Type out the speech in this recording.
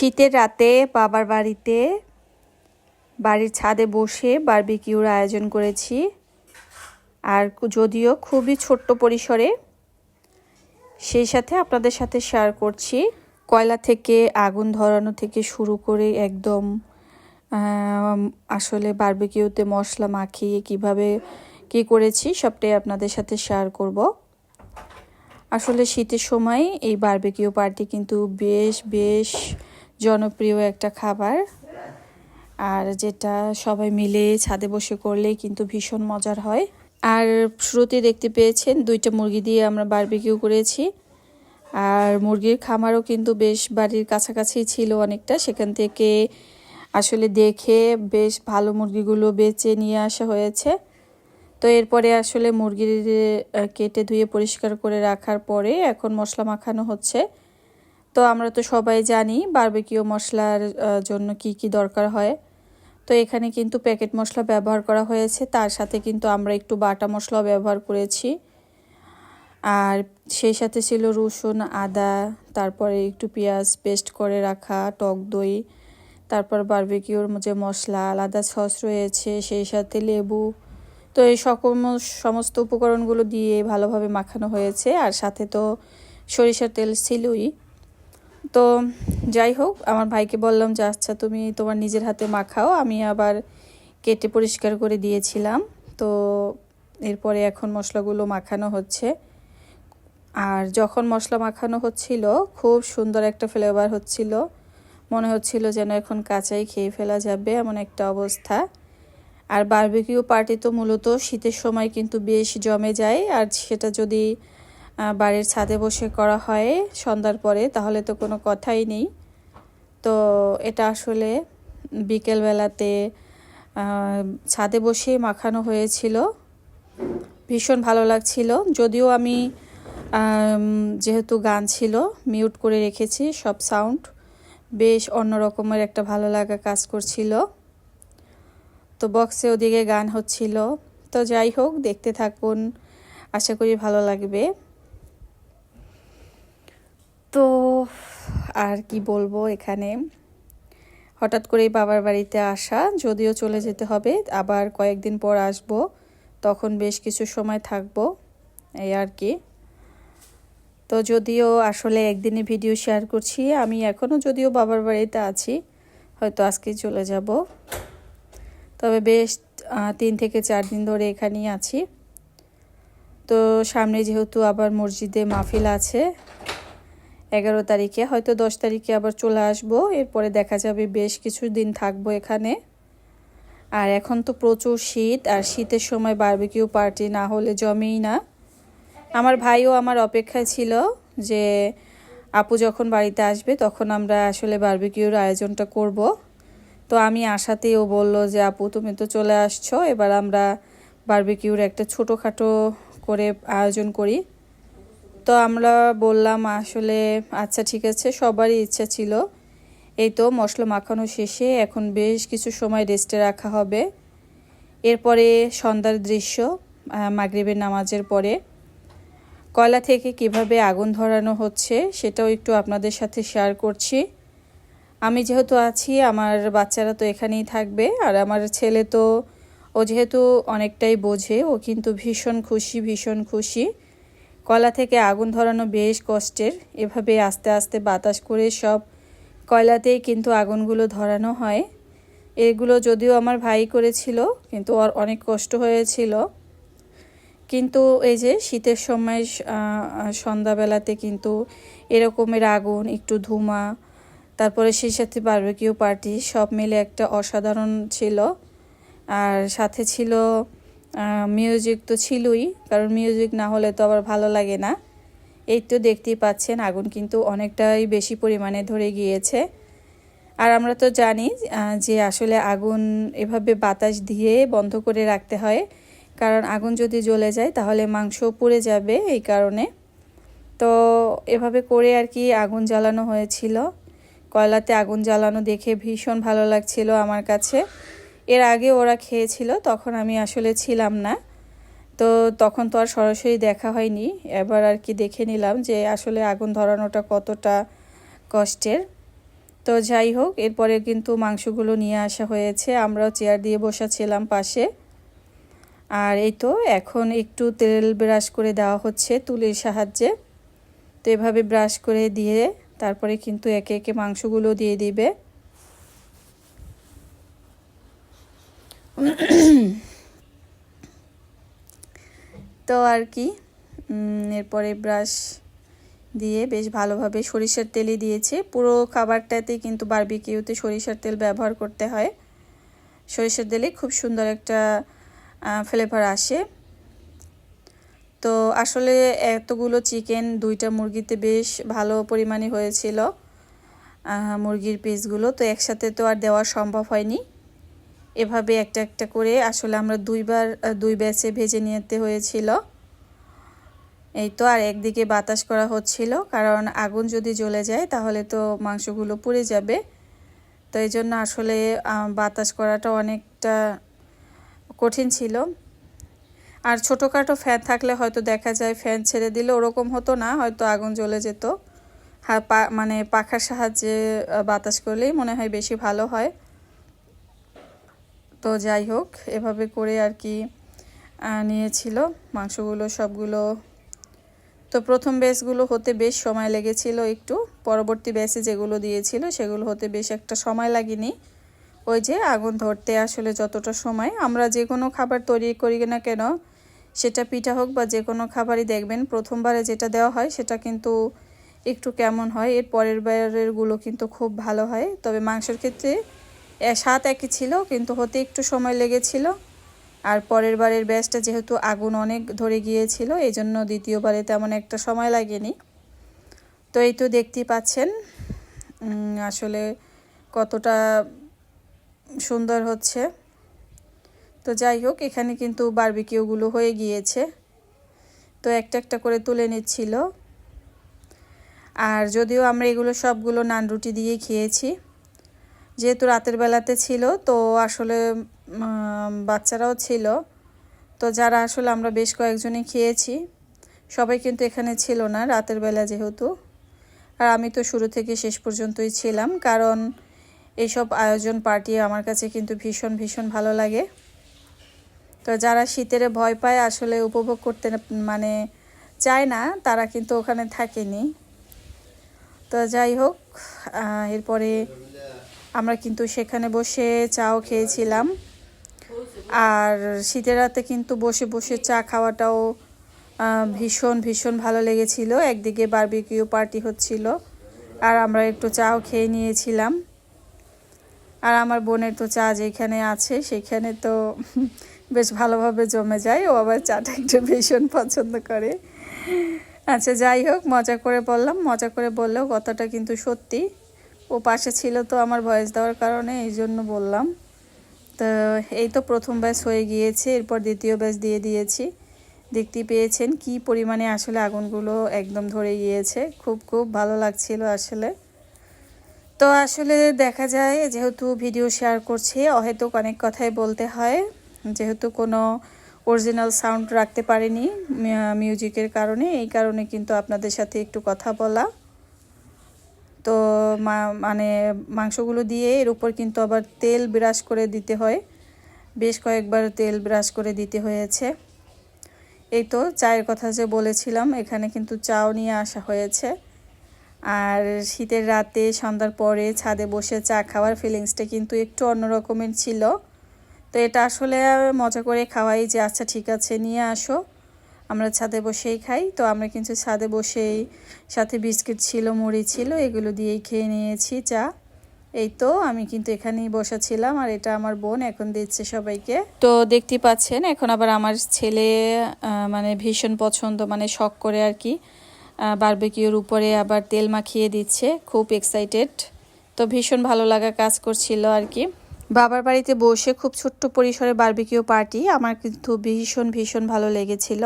শীতের রাতে বাবার বাড়িতে বাড়ির ছাদে বসে বারবিকিউর আয়োজন করেছি। আর যদিও খুবই ছোট্ট পরিসরে, সেই সাথে আপনাদের সাথে শেয়ার করছি কয়লা থেকে আগুন ধরানো থেকে শুরু করে একদম আসলে বারবিকিউতে মশলা মাখিয়ে কিভাবে কি করেছি সবটাই আপনাদের সাথে শেয়ার করব। আসলে শীতের সময় এই বারবিকিউ পার্টি কিন্তু বেশ জনপ্রিয় একটা খাবার, আর যেটা সবাই মিলে ছাদে বসে করলে কিন্তু ভীষণ মজার হয়। আর শুরুতে দেখতে পেয়েছেন 2টা মুরগি দিয়ে আমরা বারবিকিউ করেছি। আর মুরগির খামারও কিন্তু বেশ বাড়ির কাছাকাছি ছিল অনেকটা, সেখান থেকে আসলে দেখে বেশ ভালো মুরগিগুলো বেছে নিয়ে আসা হয়েছে। তো এরপরে আসলে মুরগির কেটে ধুয়ে পরিষ্কার করে রাখার পরে এখন মশলা মাখানো হচ্ছে। তো আমরা তো সবাই জানি বারবিকিউ মশলার জন্য কি দরকার হয়। তো এখানে কিন্তু প্যাকেট মশলা ব্যবহার করা হয়েছে, তার সাথে কিন্তু আমরা একটু বাটা মশলাও ব্যবহার করেছি। আর সেই সাথে ছিল রসুন, আদা, তারপরে একটু পেঁয়াজ পেস্ট করে রাখা, টক দই, তারপর বারবিকিউর যে মশলা, আলাদা সস রয়েছে, সেই সাথে লেবু। তো এই সমস্ত উপকরণগুলো দিয়ে ভালোভাবে মাখানো হয়েছে। আর সাথে তো সরিষার তেল ছিলই। তো যাই হোক, আমার ভাইকে বললাম যে আচ্ছা তুমি তোমার নিজের হাতে মাখাও, আমি আবার কেটে পরিষ্কার করে দিয়েছিলাম। তো এরপরে এখন মশলাগুলো মাখানো হচ্ছে। আর যখন মশলা মাখানো হচ্ছিল খুব সুন্দর একটা ফ্লেভার হচ্ছিল, মনে হচ্ছিল যেন এখন কাঁচাই খেয়ে ফেলা যাবে এমন একটা অবস্থা। আর বারবিকিউ পার্টি তো মূলত শীতের সময় কিন্তু বেশ জমে যায়, আর সেটা যদি বাড়ির ছাদে বসে করা হয় সন্ধ্যার পরে তাহলে তো কোনো কথাই নেই। তো এটা আসলে বিকেলবেলাতে ছাদে বসে মাখানো হয়েছিল, ভীষণ ভালো লাগছিল। যদিও আমি যেহেতু গান ছিল মিউট করে রেখেছি, সব সাউন্ড বেশ অন্যরকমের একটা ভালো লাগা কাজ করছিল। তো বক্সে ওদিকে গান হচ্ছিল। তো যাই হোক, দেখতে থাকুন, আশা করি ভালো লাগবে। তো আর কি বলবো, এখানে হঠাৎ করেই বাবার বাড়িতে আসা, যদিও চলে যেতে হবে, আবার কয়েকদিন পর আসব, তখন বেশ কিছু সময় থাকবো, এই আর কি। তো যদিও আসলে একদিনে ভিডিও শেয়ার করছি, আমি এখনও যদিও বাবার বাড়িতে আছি, হয়তো আজকেই চলে যাব, তবে বেশ 3 থেকে 4 দিন ধরে এখানেই আছি। তো সামনে যেহেতু আবার মসজিদে মাহফিল আছে 11 তারিখে, হয়তো 10 তারিখে আবার চলে আসব, এরপরে দেখা যাবে বেশ কিছু দিন থাকবো এখানে। আর এখন তো প্রচুর শীত, আর শীতের সময় বারবিকিউ পার্টি না হলে জমেই না। আমার ভাইও আমার অপেক্ষায় ছিল যে আপু যখন বাড়িতে আসবে তখন আমরা আসলে বারবিকিউর আয়োজনটা করব। তো আমি আসাতেই ও বলল যে আপু তুমি তো চলে আসছো, এবার আমরা বারবিকিউর একটা ছোটোখাটো করে আয়োজন করি। তো আমরা বললাম আসলে আচ্ছা ঠিক আছে, সবারই ইচ্ছা ছিল। এই তো মশলা মাখানো শেষে এখন বেশ কিছু সময় রেস্টে রাখা হবে। এরপরে সন্ধ্যার দৃশ্য, মাগরিবের নামাজের পরে কয়লা থেকে কিভাবে আগুন ধরানো হচ্ছে সেটাও একটু আপনাদের সাথে শেয়ার করছি। আমি যেহেতু আছি, আমার বাচ্চারা তো এখানেই থাকবে, আর আমার ছেলে তো ও যেহেতু অনেকটাই বোঝে, ও কিন্তু ভীষণ খুশি। কয়লা থেকে আগুন ধরানো বেশ কষ্টের, এভাবে আস্তে আস্তে বাতাস করে সব কয়লাতেই কিন্তু আগুনগুলো ধরানো হয়। এগুলো যদিও আমার ভাই করেছিল, কিন্তু ওর অনেক কষ্ট হয়েছিল। কিন্তু এই যে শীতের সময় সন্ধ্যাবেলাতে কিন্তু এরকমের আগুন, একটু ধুমা, তারপরে সেই সাথে বারবিকিউ পার্টি, সব মিলে একটা অসাধারণ ছিল। আর সাথে ছিল মিউজিক তো ছিলই, কারণ মিউজিক না হলে তো আবার ভালো লাগে না। এই তো দেখতেই পাচ্ছেন আগুন কিন্তু অনেকটাই বেশি পরিমাণে ধরে গিয়েছে। আর আমরা তো জানি যে আসলে আগুন এভাবে বাতাস দিয়ে বন্ধ করে রাখতে হয়, কারণ আগুন যদি জ্বলে যায় তাহলে মাংস পুড়ে যাবে, এই কারণে। তো এভাবে করে আর কি আগুন জ্বালানো হয়েছিল। কয়লাতে আগুন জ্বালানো দেখে ভীষণ ভালো লাগছিল আমার কাছে। এর আগে ওরা খেয়েছিল, তখন আমি আসলে ছিলাম না, তো তখন তো আর সরাসরি দেখা হয়নি। এবার আর কি দেখে নিলাম যে আসলে আগুন ধরানোটা কতটা কষ্টের। তো যাই হোক, এরপরে কিন্তু মাংসগুলো নিয়ে আসা হয়েছে, আমরাও চেয়ার দিয়ে বসাছিলাম পাশে। আর এই তো এখন একটু তেল ব্রাশ করে দেওয়া হচ্ছে তুলির সাহায্যে। তো এভাবে ব্রাশ করে দিয়ে তারপরে কিন্তু একে একে মাংসগুলো দিয়ে দিবে। তো আর কি, এরপরে ব্রাশ দিয়ে বেশ ভালোভাবে সরিষার তেলই দিয়েছে। পুরো খাবারটাতে কিন্তু বারবিকিউতে সরিষার তেল ব্যবহার করতে হয়। সরিষার তেলে খুব সুন্দর একটা ফ্লেভার আসে। তো আসলে এতগুলো চিকেন, 2টা মুরগিতে বেশ ভালো পরিমাণে হয়েছিল মুরগির পিসগুলো। তো একসাথে তো আর দেওয়া সম্ভব হয়নি। এভাবে একটা একটা করে আসলে আমরা 2 ব্যাচে ভেজে নিতে হয়েছিল। এই তো, আর একদিকে বাতাস করা হচ্ছিল, কারণ আগুন যদি জ্বলে যায় তাহলে তো মাংসগুলো পুড়ে যাবে। তো এই জন্য আসলে বাতাস করাটা অনেকটা কঠিন ছিল। আর ছোটোখাটো ফ্যান থাকলে হয়তো দেখা যায় ফ্যান ছেড়ে দিলে ওরকম হতো না, হয়তো আগুন জ্বলে যেত। মানে পাখার সাহায্যে বাতাস করলেই মনে হয় বেশি ভালো হয়। তো যাই হোক, এভাবে করে আর কি নিয়েছিল মাংসগুলো সবগুলো। তো প্রথম ব্যাচগুলো হতে বেশ সময় লেগেছিল একটু, পরবর্তী ব্যাচে যেগুলো দিয়েছিল সেগুলো হতে বেশ একটা সময় লাগেনি। ওই যে আগুন ধরতে আসলে যতটা সময়, আমরা যে কোনো খাবার তৈরি করি না কেন, সেটা পিঠা হোক বা যে কোনো খাবারই দেখবেন প্রথমবারে যেটা দেওয়া হয় সেটা কিন্তু একটু কেমন হয়, এর পরের বারেরগুলো কিন্তু খুব ভালো হয়। তবে মাংসের ক্ষেত্রে স্বাদ একই ছিল, কিন্তু হতে একটু সময় লেগেছিল। আর পরের বারের ব্যাচটা যেহেতু আগুন অনেক ধরে গিয়েছিল, এই জন্য দ্বিতীয়বারে তেমন একটা সময় লাগেনি। তো এই তো দেখতেই পাচ্ছেন আসলে কতটা সুন্দর হচ্ছে। তো যাই হোক, এখানে কিন্তু বারবিকিউগুলো হয়ে গিয়েছে। তো একটা একটা করে তুলে নিচ্ছিল। আর যদিও আমরা এগুলো সবগুলো নান রুটি দিয়ে খেয়েছি, যেহেতু রাতের বেলাতে ছিল, তো আসলে বাচ্চারাও ছিল। তো যারা আসলে আমরা বেশ কয়েকজনই খেয়েছি, সবাই কিন্তু এখানে ছিল না রাতের বেলা যেহেতু। আর আমি তো শুরু থেকে শেষ পর্যন্তই ছিলাম, কারণ এইসব আয়োজন পার্টি আমার কাছে কিন্তু ভীষণ ভীষণ ভালো লাগে। তো যারা শীতের ভয় পায়, আসলে উপভোগ করতে মানে চায় না, তারা কিন্তু ওখানে থাকেনি। তো যাই হোক, এরপরে আমরা কিন্তু সেখানে বসে চাও খেয়েছিলাম। আর শীতের রাতে কিন্তু বসে বসে চা খাওয়াটাও ভীষণ ভীষণ ভালো লেগেছিল। একদিকে বারবিকিউ পার্টি হচ্ছিল, আর আমরা একটু চাও খেয়ে নিয়েছিলাম। আর আমার বোনের তো চা যেখানে আছে সেখানে তো বেশ ভালোভাবে জমে যায়, ও আবার চাটা একটু ভীষণ পছন্দ করে। আচ্ছা যাই হোক, মজা করে বললাম, মজা করে বললেও কথাটা কিন্তু সত্যি। ও পাশে ছিল তো আমার ভয়েস দেওয়ার কারণে, এই জন্য বললাম। তো এই তো প্রথম ব্যাচ হয়ে গিয়েছে, এরপর দ্বিতীয় ব্যাচ দিয়ে দিয়েছি। দেখতে পেয়েছেন কি পরিমাণে আসলে আগুনগুলো একদম ধরে গিয়েছে, খুব খুব ভালো লাগছিল আসলে। তো আসলে দেখা যায় যেহেতু ভিডিও শেয়ার করছি, অহেতুক অনেক কথাই বলতে হয়, যেহেতু কোনো অরিজিনাল সাউন্ড রাখতে পারিনি মিউজিকের কারণে, এই কারণে কিন্তু আপনাদের সাথে একটু কথা বলা। তো মানে মাংসগুলো দিয়ে এর উপর কিন্তু আবার তেল ব্রাশ করে দিতে হয়, বেশ কয়েকবার তেল ব্রাশ করে দিতে হয়েছে। এই তো চায়ের কথা যে বলেছিলাম, এখানে কিন্তু চাও নিয়ে আসা হয়েছে। আর শীতের রাতে সন্ধ্যার পরে ছাদে বসে চা খাওয়ার ফিলিংসটা কিন্তু একটু অন্যরকমের ছিল। তো এটা আসলে মজা করে খাওয়াই যে আচ্ছা ঠিক আছে নিয়ে আসো, আমরা ছাদে বসেই খাই। তো আমরা কিন্তু ছাদে বসেই, সাথে বিস্কিট ছিল, মুড়ি ছিল, এগুলো দিয়েই খেয়ে নিয়েছি চা। এই তো আমি কিন্তু এখানেই বসেছিলাম, আর এটা আমার বোন এখন দিচ্ছে সবাইকে। তো দেখতে পাচ্ছেন এখন আবার আমার ছেলে মানে ভীষণ পছন্দ, মানে শখ করে আর কি বারবিকিউর উপরে আবার তেল মাখিয়ে দিচ্ছে, খুব এক্সাইটেড। তো ভীষণ ভালো লাগা কাজ করছিল আর কি। বাবার বাড়িতে বসে খুব ছোট্ট পরিসরে বারবিকিউ পার্টি আমার কিন্তু ভীষণ ভীষণ ভালো লেগেছিল।